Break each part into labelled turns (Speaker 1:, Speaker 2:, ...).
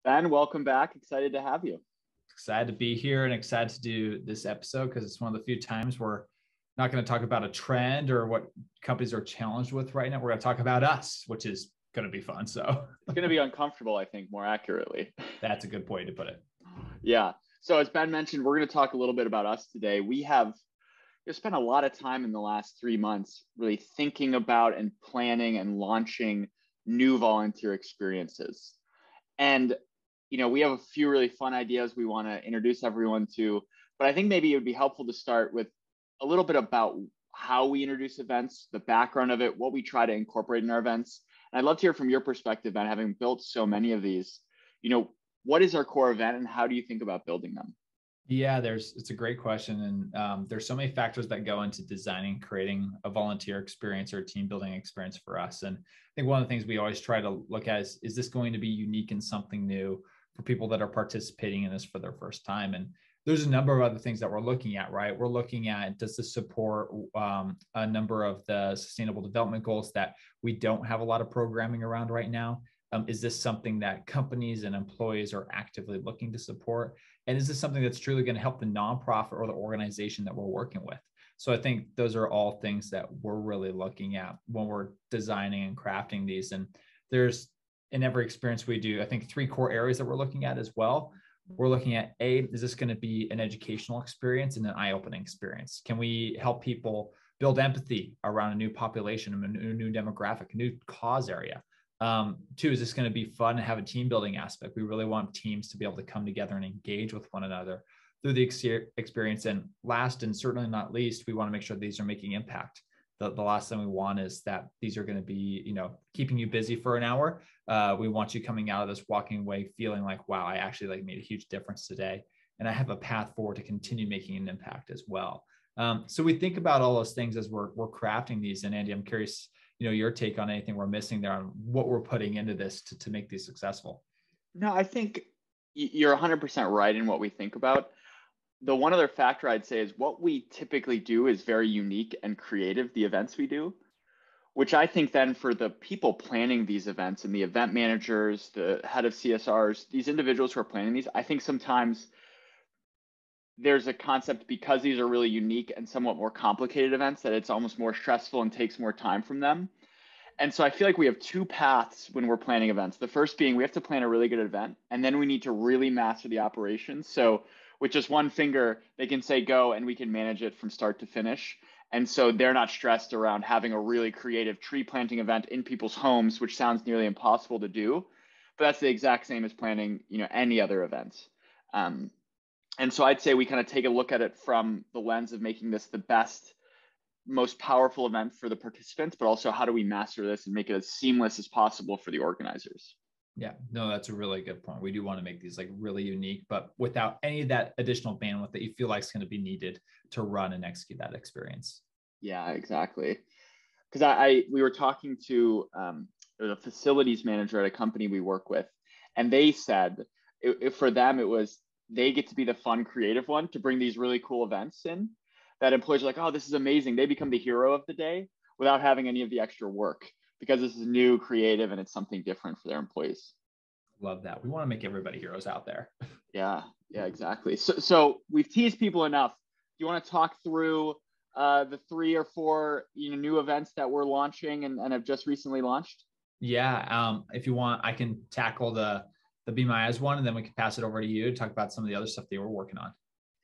Speaker 1: Ben, welcome back. Excited to have you.
Speaker 2: Excited to be here and excited to do this episode because it's one of the few times we're not going to talk about a trend or what companies are challenged with right now. We're going to talk about us, which is going to be fun. So
Speaker 1: It's going to be uncomfortable, I think, more accurately.
Speaker 2: That's a good way to put it.
Speaker 1: Yeah. So as Ben mentioned, we're going to talk a little bit about us today. We have spent a lot of time in the last 3 months really thinking about and planning and launching new volunteer experiences. And, we have a few really fun ideas we want to introduce everyone to, but I think maybe it would be helpful to start with a little bit about how we introduce events, the background of it, what we try to incorporate in our events. And I'd love to hear from your perspective, Ben, having built so many of these, what is our core event and how do you think about building them?
Speaker 2: Yeah, it's a great question. And there's so many factors that go into designing, creating a volunteer experience or a team building experience for us. And I think one of the things we always try to look at is this going to be unique and something new for people that are participating in this for their first time? And there's a number of other things that we're looking at, right? We're looking at, does this support a number of the sustainable development goals that we don't have a lot of programming around right now? Is this something that companies and employees are actively looking to support? And is this something that's truly going to help the nonprofit or the organization that we're working with? So I think those are all things that we're really looking at when we're designing and crafting these. And there's, in every experience we do, I think 3 core areas that we're looking at as well. We're looking at is this going to be an educational experience and an eye-opening experience? Can we help people build empathy around a new population, a new demographic, a new cause area? 2, is this going to be fun and have a team building aspect? We really want teams to be able to come together and engage with one another through the experience. And last, and certainly not least, we want to make sure these are making impact. The last thing we want is that these are going to be, keeping you busy for an hour. We want you coming out of this, walking away, feeling like, wow, I actually made a huge difference today. And I have a path forward to continue making an impact as well. So we think about all those things as we're crafting these. And Andy, I'm curious, your take on anything we're missing there on what we're putting into this to make these successful.
Speaker 1: No, I think you're 100% right in what we think about. The one other factor I'd say is what we typically do is very unique and creative, the events we do, which I think then for the people planning these events and the event managers, the head of CSRs, these individuals who are planning these, I think sometimes there's a concept because these are really unique and somewhat more complicated events that it's almost more stressful and takes more time from them. And so I feel like we have 2 paths when we're planning events. The first being we have to plan a really good event, and then we need to really master the operations. So with just one finger, they can say go and we can manage it from start to finish. And so they're not stressed around having a really creative tree planting event in people's homes, which sounds nearly impossible to do. But that's the exact same as planning, any other event. And so I'd say we kind of take a look at it from the lens of making this the best, most powerful event for the participants, but also how do we master this and make it as seamless as possible for the organizers?
Speaker 2: Yeah, no, that's a really good point. We do want to make these really unique, but without any of that additional bandwidth that you feel like is going to be needed to run and execute that experience.
Speaker 1: Yeah, exactly. Because we were talking to the facilities manager at a company we work with, and they said for them, it was they get to be the fun, creative one to bring these really cool events in that employees are like, oh, this is amazing. They become the hero of the day without having any of the extra work, because this is new, creative, and it's something different for their employees.
Speaker 2: Love that. We want to make everybody heroes out there.
Speaker 1: Yeah, exactly. So we've teased people enough. Do you want to talk through the 3 or 4 new events that we're launching and have just recently launched?
Speaker 2: Yeah. If you want, I can tackle the Be My Eyes one, and then we can pass it over to you to talk about some of the other stuff that we're working on.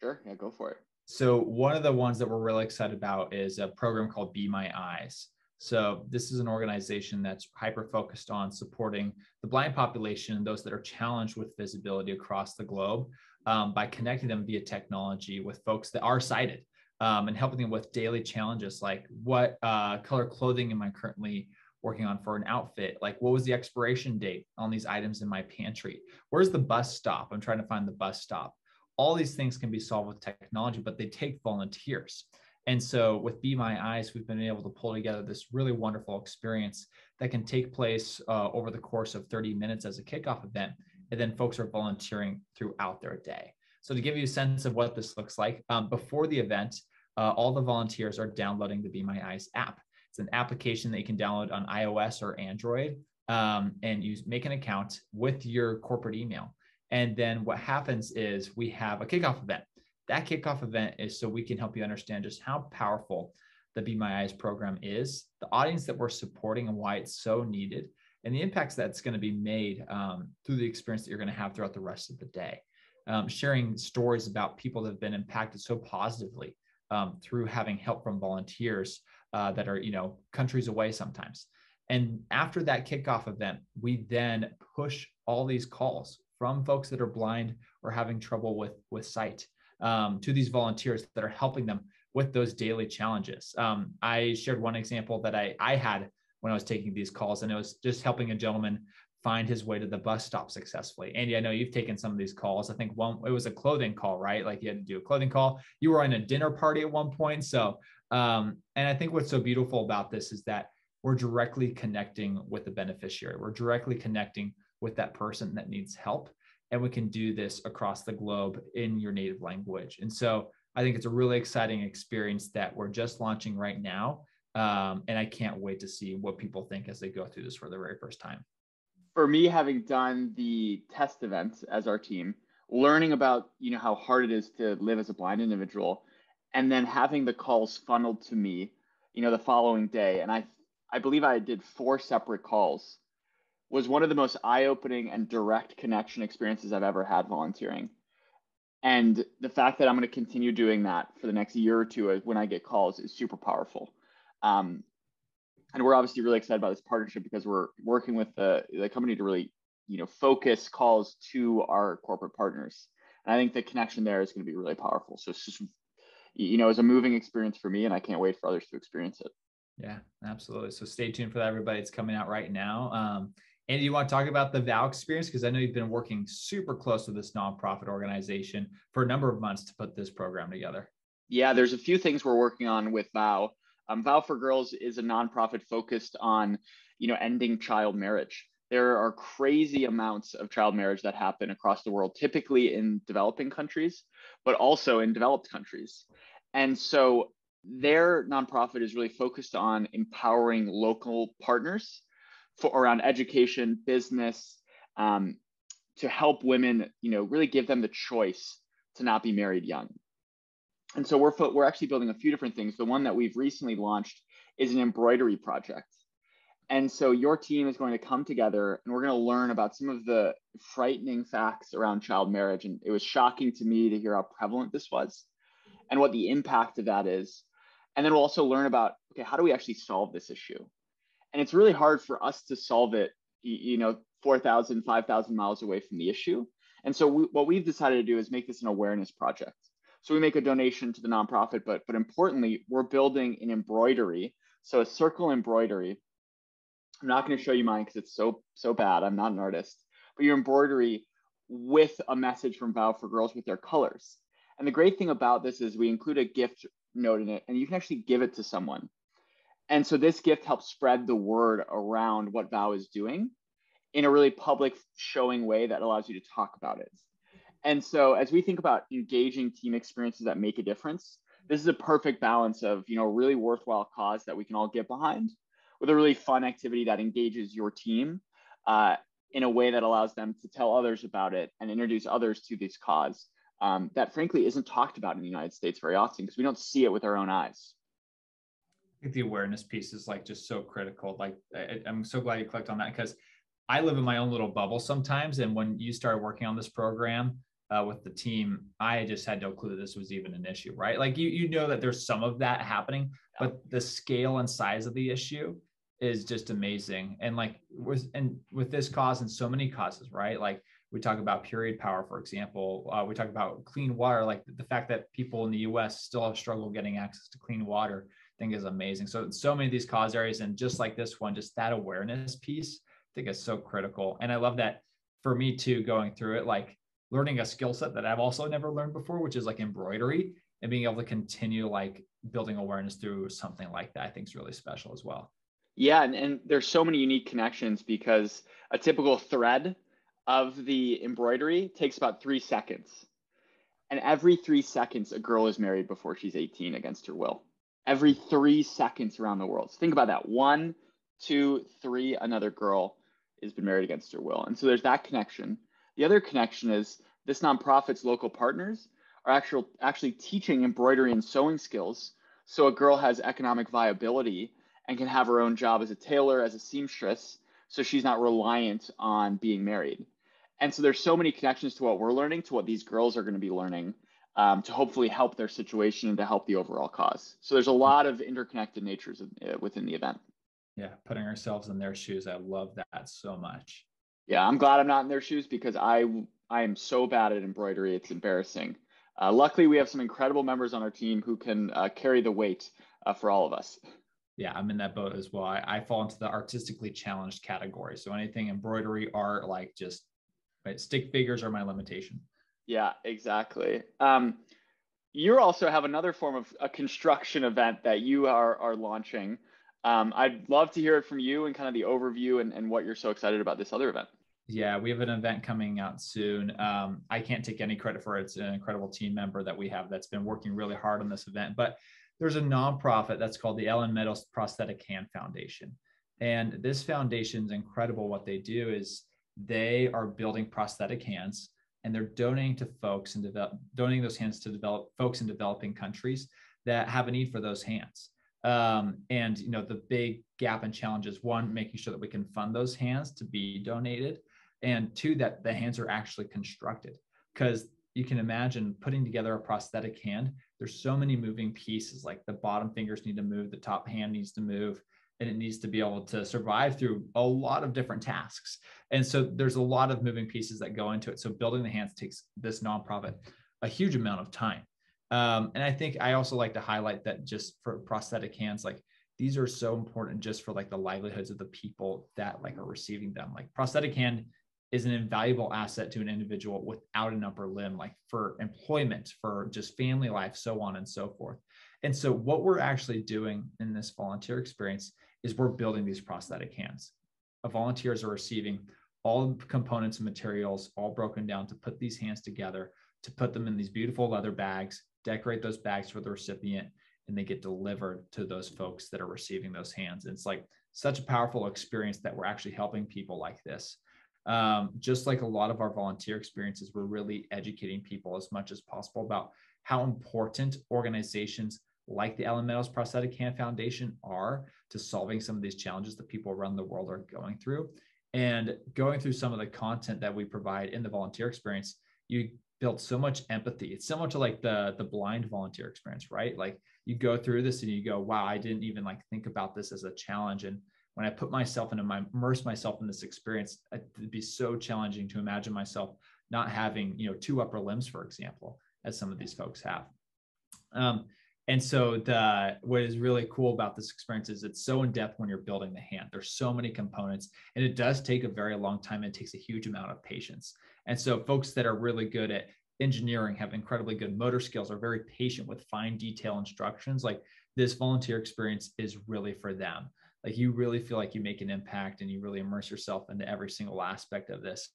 Speaker 1: Sure. Yeah, go for it.
Speaker 2: So one of the ones that we're really excited about is a program called Be My Eyes. So this is an organization that's hyper-focused on supporting the blind population and those that are challenged with visibility across the globe by connecting them via technology with folks that are sighted and helping them with daily challenges like what color clothing am I currently working on for an outfit? Like what was the expiration date on these items in my pantry? Where's the bus stop? I'm trying to find the bus stop. All these things can be solved with technology, but they take volunteers. And so with Be My Eyes, we've been able to pull together this really wonderful experience that can take place over the course of 30 minutes as a kickoff event. And then folks are volunteering throughout their day. So to give you a sense of what this looks like, before the event, all the volunteers are downloading the Be My Eyes app. It's an application that you can download on iOS or Android. and you make an account with your corporate email. And then what happens is we have a kickoff event. That kickoff event is so we can help you understand just how powerful the Be My Eyes program is, the audience that we're supporting and why it's so needed, and the impacts that's going to be made through the experience that you're going to have throughout the rest of the day. Sharing stories about people that have been impacted so positively through having help from volunteers that are, countries away sometimes. And after that kickoff event, we then push all these calls from folks that are blind or having trouble with sight to these volunteers that are helping them with those daily challenges. I shared one example that I had when I was taking these calls, and it was just helping a gentleman find his way to the bus stop successfully. Andy, I know you've taken some of these calls. I think it was a clothing call, right? Like you had to do a clothing call. You were in a dinner party at one point. So, and I think what's so beautiful about this is that we're directly connecting with the beneficiary. We're directly connecting with that person that needs help. And we can do this across the globe in your native language. And so I think it's a really exciting experience that we're just launching right now. And I can't wait to see what people think as they go through this for the very first time.
Speaker 1: For me, having done the test events as our team, learning about, how hard it is to live as a blind individual, and then having the calls funneled to me, the following day. And I believe I did 4 separate calls, was one of the most eye-opening and direct connection experiences I've ever had volunteering. And the fact that I'm going to continue doing that for the next year or two when I get calls is super powerful. And we're obviously really excited about this partnership because we're working with the company to really, focus calls to our corporate partners. And I think the connection there is going to be really powerful. So it's just, it's a moving experience for me, and I can't wait for others to experience it.
Speaker 2: Yeah, absolutely. So stay tuned for that, everybody. It's coming out right now. Andy, you want to talk about the Val experience? Because I know you've been working super close with this nonprofit organization for a number of months to put this program together.
Speaker 1: Yeah, there's a few things we're working on with Val. Val For Girls is a nonprofit focused on, ending child marriage. There are crazy amounts of child marriage that happen across the world, typically in developing countries, but also in developed countries. And so their nonprofit is really focused on empowering local partners around education, business, to help women, really give them the choice to not be married young. And so we're actually building a few different things. The one that we've recently launched is an embroidery project. And so your team is going to come together, and we're going to learn about some of the frightening facts around child marriage. And it was shocking to me to hear how prevalent this was and what the impact of that is. And then we'll also learn about, okay, how do we actually solve this issue? And it's really hard for us to solve it, 4,000, 5,000 miles away from the issue. And so what we've decided to do is make this an awareness project. So we make a donation to the nonprofit, but importantly, we're building an embroidery. So a circle embroidery. I'm not going to show you mine because it's so bad. I'm not an artist, but your embroidery with a message from Val For Girls with their colors. And the great thing about this is we include a gift note in it, and you can actually give it to someone. And so this gift helps spread the word around what Val is doing in a really public, showing way that allows you to talk about it. And so as we think about engaging team experiences that make a difference, this is a perfect balance of, really worthwhile cause that we can all get behind with a really fun activity that engages your team in a way that allows them to tell others about it and introduce others to this cause that frankly isn't talked about in the United States very often because we don't see it with our own eyes.
Speaker 2: I think the awareness piece is just so critical. I'm so glad you clicked on that because I live in my own little bubble sometimes. And when you started working on this program with the team, I just had no clue that this was even an issue, right? You know that there's some of that happening, but the scale and size of the issue is just amazing. And with this cause and so many causes, right? We talk about period power, for example. We talk about clean water, the fact that people in the US still have struggled getting access to clean water, I think is amazing. So many of these cause areas, and just like this one, just that awareness piece, I think is so critical. And I love that for me too, going through it, learning a skill set that I've also never learned before, which is embroidery, and being able to continue building awareness through something like that, I think is really special as well.
Speaker 1: Yeah, and there's so many unique connections because a typical thread of the embroidery takes about 3 seconds. And every 3 seconds, a girl is married before she's 18 against her will. Every 3 seconds around the world. So think about that. 1, 2, 3, another girl. has been married against her will. And so there's that connection. The other connection is this nonprofit's local partners are actually teaching embroidery and sewing skills, so a girl has economic viability and can have her own job as a tailor, as a seamstress, so she's not reliant on being married. And so there's so many connections to what we're learning, to what these girls are going to be learning, to hopefully help their situation and to help the overall cause. So there's a lot of interconnected natures within the event.
Speaker 2: Yeah, putting ourselves in their shoes. I love that so much.
Speaker 1: Yeah, I'm glad I'm not in their shoes because I am so bad at embroidery. It's embarrassing. Luckily, we have some incredible members on our team who can carry the weight for all of us.
Speaker 2: Yeah, I'm in that boat as well. I fall into the artistically challenged category. So anything embroidery, art, like just right, stick figures are my limitation.
Speaker 1: Yeah, exactly. You also have another form of a construction event that you are launching. I'd love to hear it from you and kind of the overview and what you're so excited about this other event.
Speaker 2: Yeah, we have an event coming out soon. I can't take any credit for it. It's an incredible team member that we have that's been working really hard on this event. But there's a nonprofit that's called the Ellen Meadows Prosthetic Hand Foundation. And this foundation is incredible. What they do is they are building prosthetic hands, and they're donating to folks and donating those hands to folks in developing countries that have a need for those hands. And the big gap and challenge is, one, making sure that we can fund those hands to be donated, and two, that the hands are actually constructed. Because you can imagine putting together a prosthetic hand, there's so many moving pieces, like the bottom fingers need to move, the top hand needs to move, and it needs to be able to survive through a lot of different tasks. And so there's a lot of moving pieces that go into it. So building the hands takes this nonprofit a huge amount of time. And I think I also like to highlight that just for prosthetic hands, like these are so important just for like the livelihoods of the people that like are receiving them. Like prosthetic hand is an invaluable asset to an individual without an upper limb, like for employment, for just family life, so on and so forth. And so what we're actually doing in this volunteer experience is we're building these prosthetic hands. Volunteers are receiving all the components and materials all broken down to put these hands together, to put them in these beautiful leather bags, decorate those bags for the recipient, and they get delivered to those folks that are receiving those hands. And it's like such a powerful experience that we're actually helping people like this. Just like a lot of our volunteer experiences, we're really educating people as much as possible about how important organizations like the Ellen Meadows Prosthetic Hand Foundation are to solving some of these challenges that people around the world are going through. And going through some of the content that we provide in the volunteer experience, you build so much empathy. It's similar to like the blind volunteer experience, right? Like you go through this and you go, wow, I didn't even like think about this as a challenge. And when I put myself immerse myself in this experience, it'd be so challenging to imagine myself not having, two upper limbs, for example, as some of these folks have. And so what is really cool about this experience is it's so in depth when you're building the hand. There's so many components, and it does take a very long time. It takes a huge amount of patience. And so folks that are really good at engineering, have incredibly good motor skills, are very patient with fine detail instructions. Like this volunteer experience is really for them. Like you really feel like you make an impact and you really immerse yourself into every single aspect of this.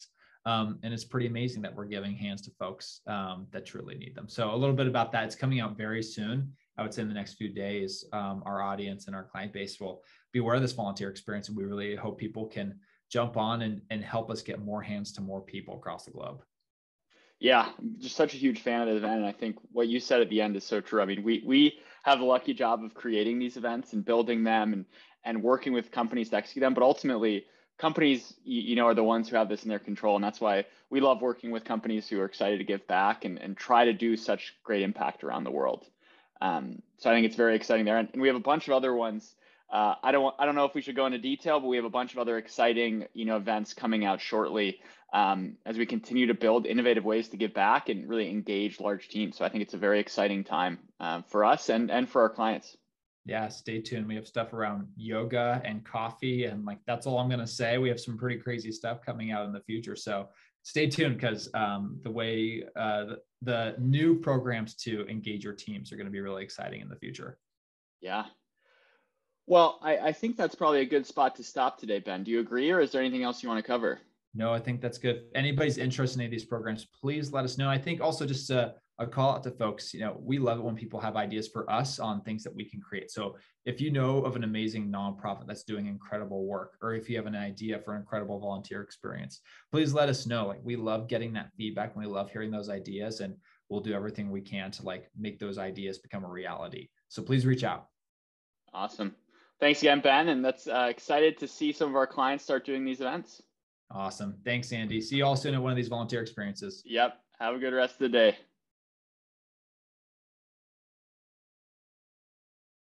Speaker 2: And it's pretty amazing that we're giving hands to folks that truly need them. So a little bit about that. It's coming out very soon. I would say in the next few days, our audience and our client base will be aware of this volunteer experience. And we really hope people can jump on and help us get more hands to more people across the globe.
Speaker 1: Yeah, I'm just such a huge fan of the event. And I think what you said at the end is so true. I mean, we have the lucky job of creating these events and building them and working with companies to execute them. But ultimately, companies, are the ones who have this in their control. And that's why we love working with companies who are excited to give back and try to do such great impact around the world. So I think it's very exciting there. And we have a bunch of other ones. I don't know if we should go into detail, but we have a bunch of other exciting, events coming out shortly as we continue to build innovative ways to give back and really engage large teams. So I think it's a very exciting time for us and for our clients.
Speaker 2: Yeah, stay tuned. We have stuff around yoga and coffee, and like that's all I'm going to say. We have some pretty crazy stuff coming out in the future. So stay tuned because the way the new programs to engage your teams are going to be really exciting in the future.
Speaker 1: Yeah. Well, I think that's probably a good spot to stop today, Ben. Do you agree, or is there anything else you want to cover?
Speaker 2: No, I think that's good. If anybody's interested in any of these programs, please let us know. I think also just to a call out to folks. We love it when people have ideas for us on things that we can create. So if you know of an amazing nonprofit that's doing incredible work, or if you have an idea for an incredible volunteer experience, please let us know. Like, we love getting that feedback and we love hearing those ideas, and we'll do everything we can to like make those ideas become a reality. So please reach out.
Speaker 1: Awesome. Thanks again, Ben. And that's excited to see some of our clients start doing these events.
Speaker 2: Awesome. Thanks, Andy. See you all soon at one of these volunteer experiences.
Speaker 1: Yep. Have a good rest of the day.